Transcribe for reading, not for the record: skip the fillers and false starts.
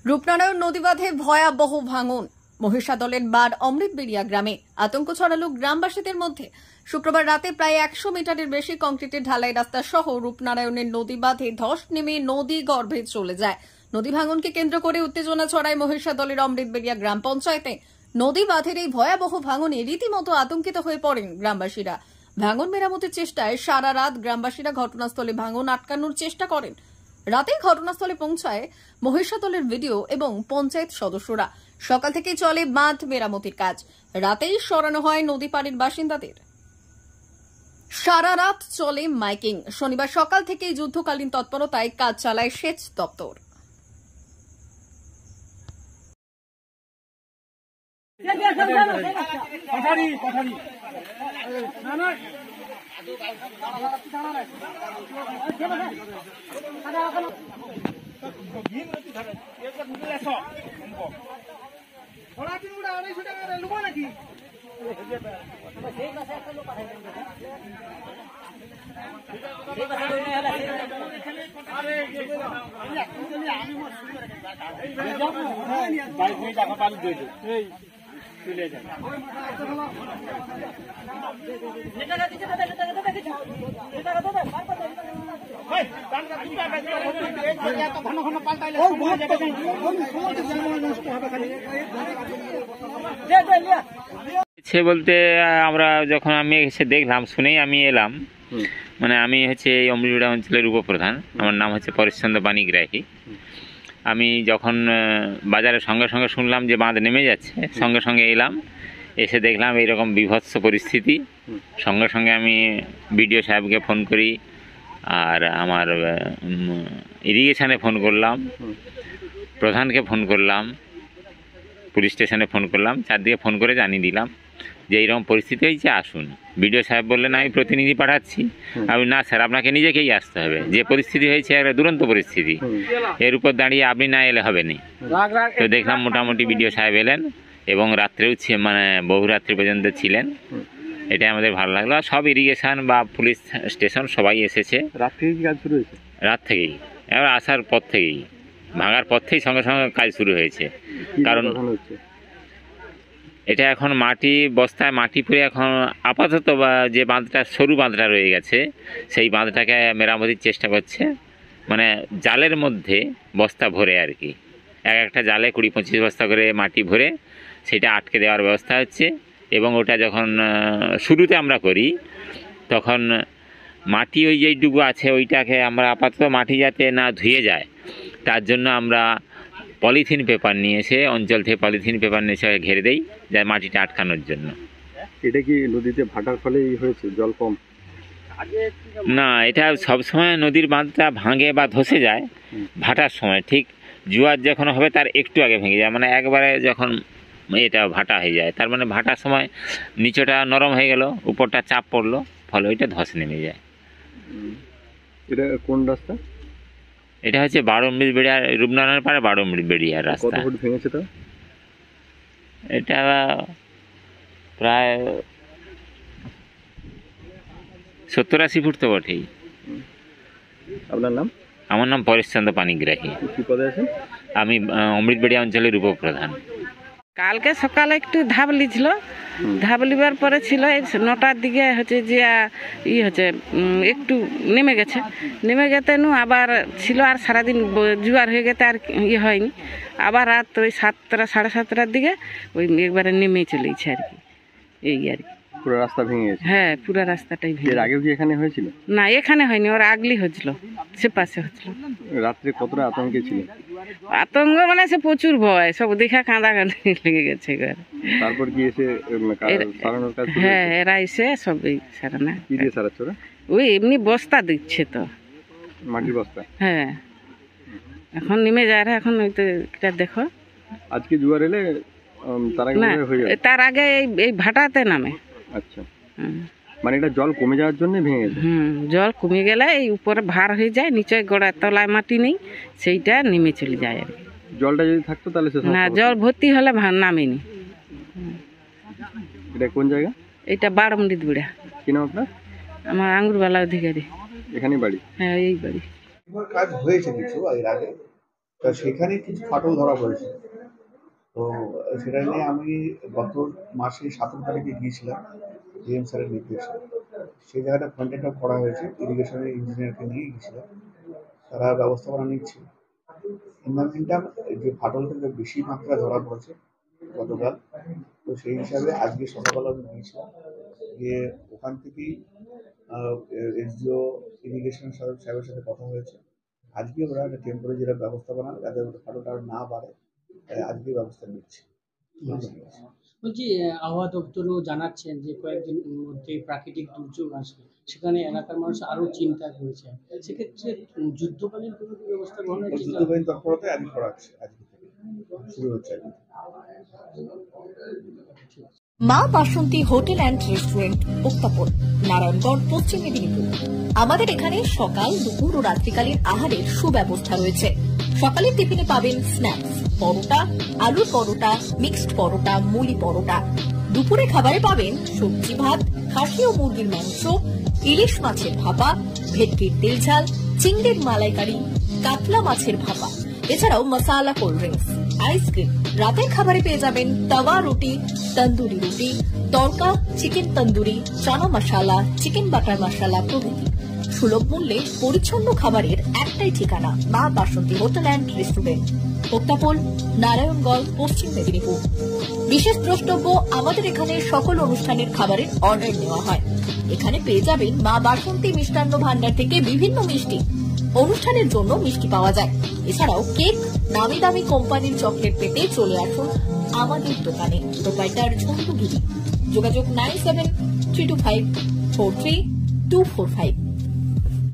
রূপনারায়ণ নদী বাঁধে ভয়াবহ ভাঙন। মহিষাদলের বাদ অমৃতবেড়িয়া গ্রামে আতঙ্ক ছড়ালো গ্রামবাসীদের মধ্যে। শুক্রবার রাতে প্রায় 100 মিটারের বেশি কংক্রিটের ঢালাই রাস্তা সহ রূপনারায়ণের নদী বাঁধে ধস নেমে নদী গর্ভে চলে যায়। নদী ভাঙনকে কেন্দ্র করে উত্তেজনা ছড়ায় মহিষাদলের অমৃতবেড়িয়া গ্রাম পঞ্চায়েতে। নদী বাঁধের এই ভয়াবহ ভাঙনে রীতিমতো আতঙ্কিত হয়ে পড়েন গ্রামবাসীরা। ভাঙন মেরামতের চেষ্টায় সারা রাত গ্রামবাসীরা ঘটনাস্থলে ভাঙন আটকানোর চেষ্টা করেন। রাতে ঘটনাস্থলে পৌঁছায় মহিষাদলের ভিডিও এবং পঞ্চায়েত সদস্যরা। সকাল থেকে চলে বাঁধ মেরামতির কাজ। রাতেই সরানো হয় নদী পাড়ের বাসিন্দাদের। সারা রাত চলে মাইকিং। শনিবার সকাল থেকেই যুদ্ধকালীন তৎপরতায় কাজ চালায় সেচ দপ্তর। বলতে আমরা যখন আমি এসে দেখলাম, শুনেই আমি এলাম। মানে আমি হচ্ছে এই অমৃতবেড়িয়া অঞ্চলের উপপ্রধান। আমার নাম হচ্ছে পরেশচন্দ্র পানিগ্রাহী। আমি যখন বাজারের সঙ্গে সঙ্গে শুনলাম যে বাঁধ নেমে যাচ্ছে, সঙ্গে সঙ্গে এলাম। এসে দেখলাম এইরকম বিভৎস পরিস্থিতি। সঙ্গে সঙ্গে আমি বিডিও সাহেবকে ফোন করি, আর আমার ইরিগেশনে ফোন করলাম, প্রধানকে ফোন করলাম, পুলিশ স্টেশনে ফোন করলাম, চারদিকে ফোন করে জানিয়ে দিলাম যে এইরকম পরিস্থিতি হয়েছে, আসুন। বিডিও সাহেব বললেন আমি প্রতিনিধি পাঠাচ্ছি। আমি না স্যার, আপনাকে নিজেকেই আসতে হবে। যে পরিস্থিতি হয়েছে একটা দুরন্ত পরিস্থিতি, এর উপর দাঁড়িয়ে আপনি না এলে হবে না। তো দেখলাম মোটামুটি বিডিও সাহেব এলেন এবং রাত্রেও মানে বহু রাত্রি পর্যন্ত ছিলেন। এটাই আমাদের ভালো লাগলো। আর সব ইরিগেশন বা পুলিশ স্টেশন সবাই এসেছে। রাত থেকে কাজ শুরু হয়েছে? রাত থেকেই, এবার আসার পর থেকেই, ভাঙার পর থেকেই সঙ্গে সঙ্গে কাজ শুরু হয়েছে। কারণ এটা এখন মাটি বস্তায় মাটি পরে এখন আপাতত যে বাঁধটা সরু বাঁধটা রয়ে গেছে, সেই বাঁধটাকে মেরামতির চেষ্টা করছে। মানে জালের মধ্যে বস্তা ভরে আর কি, একটা জালে 20-25 বস্তা করে মাটি ভরে সেটা আটকে দেওয়ার ব্যবস্থা হচ্ছে। এবং ওটা যখন শুরুতে আমরা করি, তখন মাটি ওই যেইটুকু আছে ওইটাকে আমরা আপাতত মাটি যাতে না ধুয়ে যায়, তার জন্য আমরা পলিথিন পেপার নিয়ে এসে, অঞ্চল থেকে পলিথিন পেপার নিয়ে এসে ঘিরে দেই, যায় মাটিটা আটকানোর জন্য। এটা কি নদীতে ভাটার ফলেই হয়েছে, জল কম? না, এটা সবসময় নদীর বাঁধটা ভাঙে বা ধসে যায় ভাটার সময়। ঠিক জোয়ার যখন হবে তার একটু আগে ভেঙে যায়, মানে একবারে যখন এটা ভাটা হয়ে যায়, তার মানে ভাটার সময় নিচটা নরম হয়ে গেল, উপরটা চাপ পড়লো, ফলে ওইটা ধস নেমে যায়। এটা কোন রাস্তা? এটা হচ্ছে অমৃতবেড়িয়া, রূপনারায়ণ পাড়ে অমৃতবেড়িয়ার রাস্তা। কত ফুট ভেঙেছে তা? এটা প্রায় 70-80 ফুট তো বটেই। আপনার নাম? আমার নাম পরেশচন্দ্র পানিগ্রাহী। কি পদে আছেন? আমি অমৃতবেড়িয়া অঞ্চলের উপপ্রধান। কালকে সকালে একটু ধাবলি ছিল, ধাবলিবার পরে ছিল 9টার দিকে হচ্ছে যে হচ্ছে একটু নেমে গেছে। নেমে গেতে আবার ছিল, আর সারাদিন জোয়ার হয়ে গেতে আর হয়নি। আবার রাত ওই 7টা 7:30টার দিকে ওই একবারে নেমে চলেছে আর কি, এই আর কি। পুরো রাস্তা ভেঙে গেছে? হ্যাঁ, পুরো রাস্তাটাই ভেঙে। এর আগেও কি এখানে হয়েছিল? না, এখানে হয়নি, ওর আগলি হয়েছিল, সে পাশে হচ্ছিল। রাত্রে কতটা আতঙ্কে ছিল? আতঙ্ক মানে সে প্রচুর ভয়, সব দেখা কাঁদাকাঁদি লেগে গেছে। তারপর কি এসে সারানোর কাজ? হ্যাঁ, এরা এসে সব সারানো। কি দিয়ে সারাচ্ছে ওরা? ওই এমনি বস্তা দিচ্ছে তো, মাটির বস্তা। হ্যাঁ, এখন নেমে যায়। এখন ওই তো এটা দেখো, আজকে জোয়ার এলে তার আগে এই ভাটাতে নামে। আচ্ছা, মানে এটা জল কমে যাওয়ার জন্য ভেঙে গেছে? জল কমে গেলে এই উপরে ভার হয়ে যায়, নিচে গোড়ায় তলায় মাটি নেই, সেইটা নেমে চলে যায় আর কি। জলটা যদি থাকতো তাহলে না, জল ভর্তি হলে নামেনি। এটা কোন জায়গা? এটা অমৃতবেড়িয়া। কি নাম আপনার? আমার আঙ্গুরবালা অধিকারী। এখানেই বাড়ি? হ্যাঁ, এই বাড়ি। কাজ হয়েছে কিছু এর আগে, তা সেখানে কিছু ফাটল ধরা পড়েছে। তো সেটা নিয়ে আমি গত মাসে 17 তারিখে গিয়েছিলাম ডিএম স্যারের নির্দেশে। সেই জায়গাটা পয়েন্ট আউট করা হয়েছে, ইরিগেশনের ইঞ্জিনিয়ারকে নিয়ে গেছিলাম, তারা ব্যবস্থাপনা নিচ্ছে। ইনভারমেন্টাল যে ফাটলটা বেশি মাত্রায় ধরা পড়েছে গতকাল, তো সেই হিসাবে আজকে সকালবেলা আমি গিয়েছিলাম, গিয়ে ওখান থেকেই এসডিও ইরিগেশন সাহেবের সাথে কথা হয়েছে। আজকে ওরা একটা টেম্পোরারি যেটা ব্যবস্থাপনা, যাতে ফাটলটা আর না বাড়ে, আজকে ব্যবস্থা নিচ্ছে। বলছি, আবহাওয়া দপ্তরও জানাচ্ছেন যে কয়েকদিন মধ্যে প্রাকৃতিক দুর্যোগ আসবে, সেখানে এলাকার মানুষ আরো চিন্তা করেছে। সেক্ষেত্রে যুদ্ধকালীন কোনো ব্যবস্থা গ্রহণ হচ্ছে? যুদ্ধকালীন তৎপরতা আজকে করা হচ্ছে, আজকে থেকে শুরু হচ্ছে। মা বাসন্তী হোটেল অ্যান্ড রেস্টুরেন্ট, উত্তাপন, নারায়ণগড়, পশ্চিম মেদিনীপুর। আমাদের এখানে সকাল, দুপুর ও রাত্রিকালীন আহারের সুব্যবস্থা রয়েছে। সকালের টিফিনে পাবেন স্ন্যাক্স, পরোটা, আলুর পরোটা, মিক্সড পরোটা, মুলি পরোটা। দুপুরে খাবারে পাবেন সবজি ভাত, খাসি ও মুরগির মাংস, ইলিশ মাছের ভাপা, ভেটকির তেল ঝাল, চিংড়ির মালাইকারি, কাতলা মাছের ভাপা, এছাড়াও মশালা কোল্ড ড্রিঙ্কস, আইসক্রিম। রাতের খাবারে পেয়ে যাবেন তাওয়া রুটি, তন্দুরি রুটি, তড়কা, চিকেন তন্দুরি, চানা মশালা, চিকেন বাটার মশালা প্রভৃতি। সুলভ মূল্যে পরিচ্ছন্ন খাবারের একটাই ঠিকানা, মা বাসন্তী হোটেল অ্যান্ড রেস্টুরেন্ট, উত্তাপন, নারায়ণগড়, পশ্চিম মেদিনীপুর। বিশেষ দ্রষ্টব্য, আমাদের এখানে সকল অনুষ্ঠানের খাবারের অর্ডার নেওয়া হয়। এখানে পেয়ে যাবেন মা বাসন্তী মিষ্টান্ন ভান্ডার থেকে বিভিন্ন মিষ্টি। অনুষ্ঠানের জন্য মিষ্টি পাওয়া যায়। এছাড়াও কেক, নামি দামি কোম্পানির চকলেট পেতে চলে আসুন আমাদের দোকানে। প্রোপাইটার ঝন্টু গিরি। যোগাযোগ 9732543245।